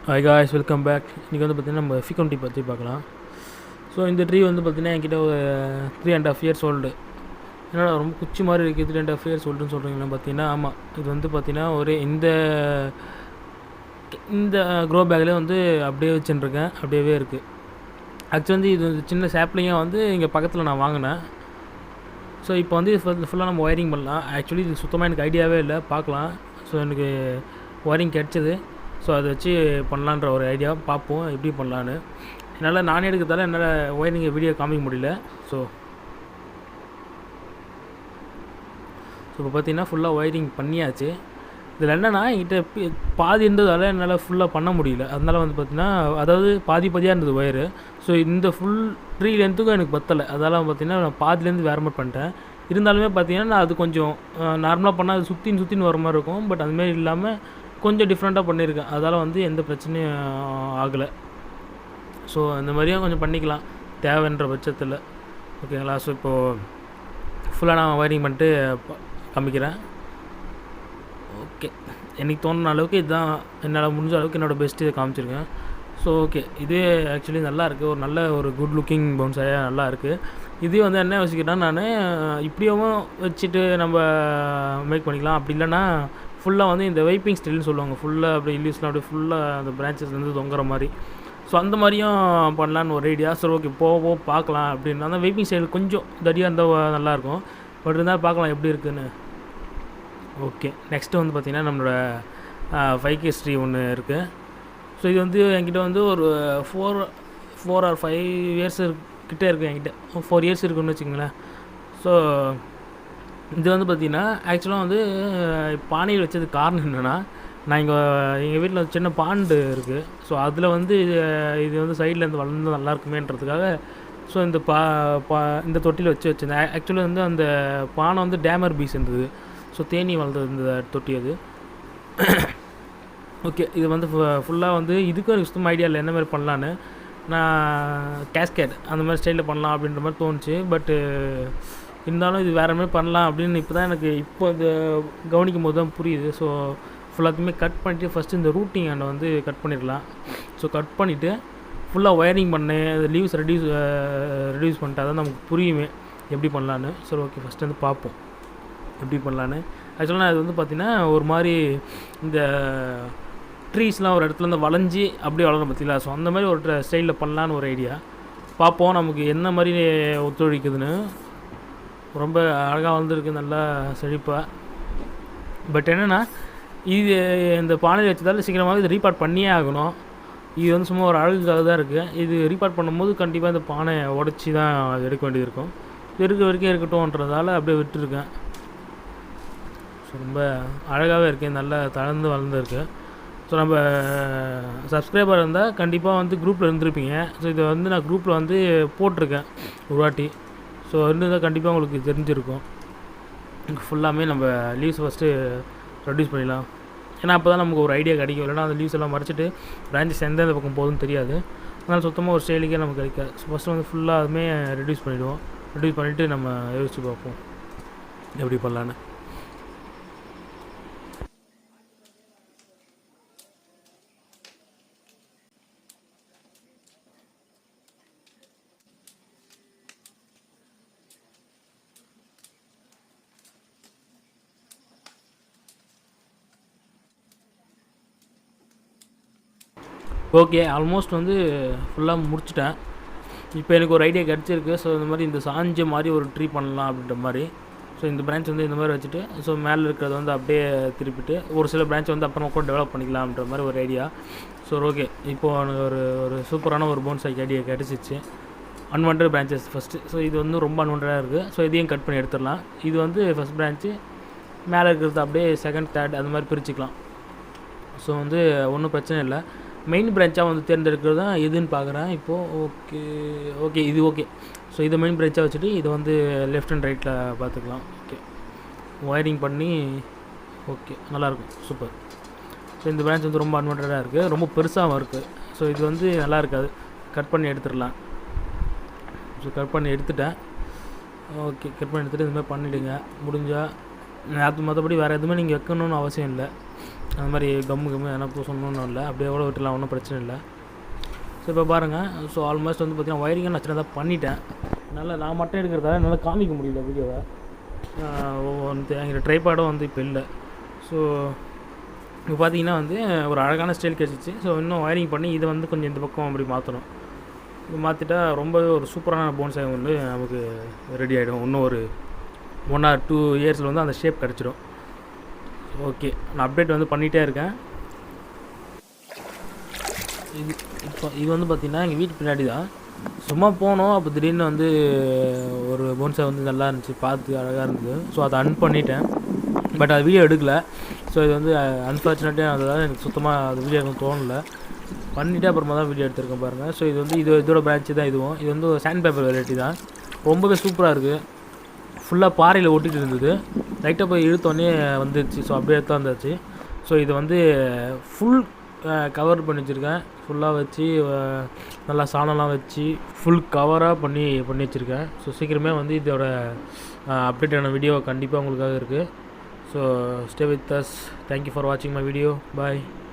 Hi guys, welcome back. இன்றைக்கி வந்து பார்த்திங்கன்னா நம்ம ஃபிகோன் டீ பற்றி பார்க்கலாம். ஸோ இந்த ட்ரீ வந்து பார்த்திங்கன்னா என்கிட்ட ஒரு 3.5 years ஓல்டு. ஏன்னா ரொம்ப குச்சி மாதிரி இருக்குது. 3.5 years ஓல்டுன்னு சொல்கிறீங்களா? பார்த்தீங்கன்னா ஆமாம், இது வந்து பார்த்திங்கன்னா ஒரு இந்த க்ரோ பேக்கில் வந்து அப்படியே வச்சுருக்கேன், அப்படியே இருக்குது. ஆக்சுவலி வந்து இது சின்ன சாப்ளிங்காக வந்து இங்கே பக்கத்தில் நான் வாங்கினேன். ஸோ இப்போ வந்து ஃபுல்லாக நம்ம ஒயரிங் பண்ணலாம். ஆக்சுவலி இது சுத்தமாக எனக்கு ஐடியாவே இல்லை, பார்க்கலாம். ஸோ எனக்கு ஒயரிங் கிடச்சிது. ஸோ அதை வச்சு பண்ணலான்ற ஒரு ஐடியா, பார்ப்போம் எப்படி பண்ணலான்னு. என்னால் நானே எடுக்கிறதால என்னால் ஒயரிங் வீடியோ காமிக்க முடியல. ஸோ இப்போ பார்த்திங்கன்னா ஃபுல்லாக ஒயரிங் பண்ணியாச்சு. இதில் என்னென்னா என்கிட்ட பாதி இருந்ததால் என்னால் ஃபுல்லாக பண்ண முடியல. அதனால் வந்து பார்த்திங்கன்னா, அதாவது பாதியாக இருந்தது ஒயரு. ஸோ இந்த ஃபுல் ட்ரீ லென்த்துக்கும் எனக்கு பத்தலை. அதெல்லாம் பார்த்திங்கன்னா நான் பாதிலேருந்து வேறு மாதிரி பண்ணிட்டேன். இருந்தாலுமே பார்த்திங்கன்னா நான் அது கொஞ்சம் நார்மலாக பண்ணால் அது சுற்றின்னு வர மாதிரி இருக்கும். பட் அதுமாரி இல்லாமல் கொஞ்சம் டிஃப்ரெண்ட்டாக பண்ணியிருக்கேன். அதால் வந்து எந்த பிரச்சனையும் ஆகலை. ஸோ அந்த மாதிரியும் கொஞ்சம் பண்ணிக்கலாம் தேவைன்ற பட்சத்தில், ஓகேங்களா? ஸோ இப்போது ஃபுல்லாக நான் ஒயரிங் பண்ணிட்டு காமிக்கிறேன். ஓகே, எனக்கு தோணுன அளவுக்கு இதுதான் என்னால் முடிஞ்ச அளவுக்கு என்னோடய பெஸ்ட்டு இதை காமிச்சிருக்கேன். ஸோ ஓகே, இதே ஆக்சுவலி நல்லாயிருக்கு. ஒரு நல்ல ஒரு குட் லுக்கிங் பவுன்ஸாக நல்லா இருக்குது. இதே வந்து என்ன யோசிக்கிறேன்னா, நான் இப்படியும் வச்சுட்டு நம்ம மேக் பண்ணிக்கலாம். அப்படி இல்லைன்னா ஃபுல்லாக வந்து இந்த வைப்பிங் ஸ்டைல்னு சொல்லுவாங்க. ஃபுல்லாக அப்படியே இல்யூஸ்லாம் அப்படியே ஃபுல்லாக அந்த பிரான்ச்சஸ் வந்து தொங்குற மாதிரி. ஸோ அந்த மாதிரியும் பண்ணலான்னு ஒரு ஐடியா. சரி, ஓகே, போக பார்க்கலாம் அப்படின்னா. அந்த வைப்பிங் ஸ்டைல் கொஞ்சம் தடியாக இருந்தால் நல்லாயிருக்கும். பட் இருந்தால் பார்க்கலாம் எப்படி இருக்குதுன்னு. ஓகே, நெக்ஸ்ட்டு வந்து பார்த்திங்கன்னா நம்மளோட 5K ட்ரீ ஒன்று இருக்குது. ஸோ இது வந்து என்கிட்ட வந்து ஒரு 4 or 5 years கிட்டே இருக்குது. என்கிட்ட 4 years இருக்குன்னு வச்சுக்கோங்களேன். ஸோ இது வந்து பார்த்திங்கன்னா ஆக்சுவலாக வந்து பானையில் வச்சதுக்கு காரணம் என்னென்னா, நான் எங்கள் வீட்டில் சின்ன பாண்டு இருக்குது. ஸோ அதில் வந்து இது வந்து சைட்லேருந்து வளர்ந்து நல்லாயிருக்குமேன்றதுக்காக ஸோ இந்த இந்த தொட்டியில் வச்சுருந்தேன். ஆக்சுவலி வந்து அந்த பானை வந்து டேமர் பீஸ் இருந்தது. ஸோ தேனி வளர்ந்தது இந்த தொட்டி அது. ஓகே, இது வந்து ஃபுல்லாக வந்து இதுக்கும் எனக்கு சுத்தமாக ஐடியா இல்லை என்ன மாதிரி பண்ணலான்னு. நான் கேஸ்கேட் அந்த மாதிரி ஸ்டைலில் பண்ணலாம் அப்படின்ற மாதிரி தோணுச்சு. பட்டு இருந்தாலும் இது வேறு மாதிரி பண்ணலாம் அப்படின்னு இப்போ தான் எனக்கு இது கவனிக்கும் போது தான் புரியுது. ஸோ ஃபுல்லாத்தையுமே கட் பண்ணிவிட்டு ஃபஸ்ட்டு இந்த ரூட்டிங் அண்டை வந்து கட் பண்ணிடலாம். ஸோ கட் பண்ணிவிட்டு ஃபுல்லாக ஒயரிங் பண்ணேன். அந்த லீவ்ஸ் ரெடியூஸ் பண்ணிட்டா தான் நமக்கு புரியுமே எப்படி பண்ணலான்னு. சரி, ஓகே, ஃபஸ்ட்டு வந்து பார்ப்போம் எப்படி பண்ணலான்னு. ஆக்சுவலாக நான் இது வந்து பார்த்திங்கன்னா ஒரு மாதிரி இந்த ட்ரீஸ்லாம் ஒரு இடத்துல இருந்து வளைஞ்சி அப்படியே வளரும் பார்த்திங்களா? ஸோ அந்த மாதிரி ஒரு ஸ்டைலில் பண்ணலான்னு ஒரு ஐடியா. பார்ப்போம் நமக்கு என்ன மாதிரி ஒத்துழைக்குதுன்னு. ரொம்ப அழகாக வளர்ந்துருக்கு, நல்லா செழிப்பாக. பட் என்னென்னா இது இந்த பானையில் வச்சதால் சீக்கிரமாக இது ரீபார்ட் பண்ணியே ஆகணும். இது வந்து சும்மா ஒரு அழகுக்காக தான் இருக்குது. இது ரீபார்ட் பண்ணும்போது கண்டிப்பாக இந்த பானையை உடச்சி தான் அது எடுக்க வேண்டியது இருக்கும். இருக்க வரைக்கும் இருக்கட்டும்ன்றதால அப்படியே விட்டுருக்கேன். ஸோ ரொம்ப அழகாகவே இருக்குது, நல்லா தளர்ந்து வளர்ந்துருக்கு. ஸோ நம்ம சப்ஸ்கிரைபர் இருந்தால் கண்டிப்பாக வந்து குரூப்பில் இருந்திருப்பீங்க. ஸோ இதை வந்து நான் குரூப்பில் வந்து போட்டிருக்கேன் ஒரு வாட்டி. ஸோ இருந்ததாக கண்டிப்பாக உங்களுக்கு தெரிஞ்சிருக்கும். ஃபுல்லாமே நம்ம லீவ்ஸ் ஃபஸ்ட்டு ரெடியூஸ் பண்ணிடலாம். ஏன்னா அப்போ தான் நமக்கு ஒரு ஐடியா கிடைக்கும். இல்லைனா அந்த லீவ்ஸ் எல்லாம் மறைச்சிட்டு பிரான்ச்சஸ் எந்த பக்கம் போகுதுன்னு தெரியாது. அதனால் சுத்தமாக ஒரு ஸ்டைலுக்கே நமக்கு கிடைக்காது. ஸோ ஃபஸ்ட்டு வந்து ஃபுல்லாக அதுவுமே ரெடியூஸ் பண்ணிவிடுவோம். ரெடியூஸ் பண்ணிவிட்டு நம்ம யோசிச்சு பார்ப்போம் எப்படி பண்ணலான்னு. ஓகே, ஆல்மோஸ்ட் வந்து ஃபுல்லாக முடிச்சிட்டேன். இப்போ எனக்கு ஒரு ஐடியா கிடச்சிருக்கு. ஸோ இந்த மாதிரி இந்த சாஞ்ச மாதிரி ஒரு ட்ரீ பண்ணலாம் அப்படின்ற மாதிரி. ஸோ இந்த பிரான்ச் வந்து இந்த மாதிரி வச்சுட்டு ஸோ மேலே இருக்கிறத வந்து அப்படியே திருப்பிட்டு ஒரு சில பிரான்ச் வந்து அப்புறமா கூட டெவலப் பண்ணிக்கலாம்ன்ற மாதிரி ஒரு ஐடியா. ஸோ ஓகே, இப்போது எனக்கு ஒரு சூப்பரான ஒரு போன்சாய்க்கு ஐடியா கிடச்சிச்சு. Unwanted branches first. ஸோ இது வந்து ரொம்ப அன்வான்டாக இருக்குது. ஸோ இதையும் கட் பண்ணி எடுத்துடலாம். இது வந்து ஃபஸ்ட் பிரான்ச்சு, மேலே இருக்கிறது அப்படியே செகண்ட், தேர்ட் அந்த மாதிரி பிரிச்சுக்கலாம். ஸோ வந்து ஒன்றும் பிரச்சனை இல்லை. மெயின் பிரான்ச்சாக வந்து தேர்ந்தெடுக்கிறது தான் எதுன்னு பார்க்குறேன் இப்போது. ஓகே, இது ஓகே. ஸோ இதை மெயின் பிரான்ச்சாக வச்சுட்டு இதை வந்து லெஃப்ட் அண்ட் ரைட்டில் பார்த்துக்கலாம். ஓகே, ஒயரிங் பண்ணி ஓகே, நல்லாயிருக்கும், சூப்பர். ஸோ இந்த பிரான்ச் வந்து ரொம்ப அன்வான்டாக இருக்குது, ரொம்ப பெருசாகவும் இருக்குது. ஸோ இது வந்து நல்லா இருக்காது, கட் பண்ணி எடுத்துடலாம். ஸோ கட் பண்ணி எடுத்துட்டேன். ஓகே, கட் பண்ணி எடுத்துகிட்டு இந்த மாதிரி பண்ணிவிடுங்க முடிஞ்சால். அது மற்றபடி வேறு எதுவுமே நீங்கள் வைக்கணும்னு அவசியம் இல்லை. அந்த மாதிரி கம்மு எதனா பூசணும்னு இல்லை, அப்படியே கூட விட்டுலாம், ஒன்றும் பிரச்சனை இல்லை. ஸோ இப்போ பாருங்கள், ஸோ ஆல்மோஸ்ட் வந்து பார்த்திங்கன்னா ஒயரிங்கை நான் சின்னதாக பண்ணிட்டேன். என்னால் நான் மட்டும் எடுக்கிறதால என்னால் காமிக்க முடியல வீடியோவை. எங்கிட்ட ட்ரைபாடும் வந்து இப்போ இல்லை. ஸோ இப்போ பார்த்தீங்கன்னா வந்து ஒரு அழகான ஸ்டைல் கிடச்சிச்சு. ஸோ இன்னும் ஒயரிங் பண்ணி இதை வந்து கொஞ்சம் இந்த பக்கம் அப்படி மாற்றணும். இது மாற்றிட்டா ரொம்பவே ஒரு சூப்பரான போன்சாய் வந்து நமக்கு ரெடி ஆகிடும். இன்னும் ஒரு 1 or 2 இயர்ஸில் வந்து அந்த ஷேப் கிடச்சிடும். ஓகே, நான் அப்டேட் வந்து பண்ணிகிட்டே இருக்கேன். இது வந்து பார்த்திங்கன்னா எங்கள் வீட்டு பின்னாடி தான். சும்மா போனோம், அப்போ திடீர்னு வந்து ஒரு போன்சாய் வந்து நல்லா இருந்துச்சு, பார்த்து அழகாக இருந்தது. ஸோ அதை அன் பண்ணிட்டேன், பட் அது வீடியோ எடுக்கலை. ஸோ இது வந்து அன்ஃபார்ச்சுனேட்டாக அதனால் எனக்கு சுத்தமாக அது வீடியோ எனக்கு தோணலை. பண்ணிவிட்டு அப்புறமா தான் வீடியோ எடுத்துருக்கேன் பாருங்கள். ஸோ இது வந்து இதோட பிரான்ச்சு தான் இதுவும். இது வந்து சாண்ட் பேப்பர் வெரைட்டி தான். ரொம்பவே சூப்பராக இருக்குது. ஃபுல்லாக பாறையில் ஒட்டிகிட்டு இருந்தது, லைட்டாக போய் இழுத்தோடனே வந்துடுச்சு. ஸோ அப்படியே எடுத்து வந்தாச்சு. ஸோ இதை வந்து ஃபுல் கவர் பண்ணி வச்சுருக்கேன். ஃபுல்லாக வச்சு நல்லா சாணம்லாம் வச்சு ஃபுல் கவராக பண்ணி வச்சுருக்கேன். ஸோ சீக்கிரமே வந்து இதோட அப்டேட்டான வீடியோ கண்டிப்பாக உங்களுக்காக இருக்குது. So stay with us. Thank you for வாட்சிங் மை வீடியோ. பாய்.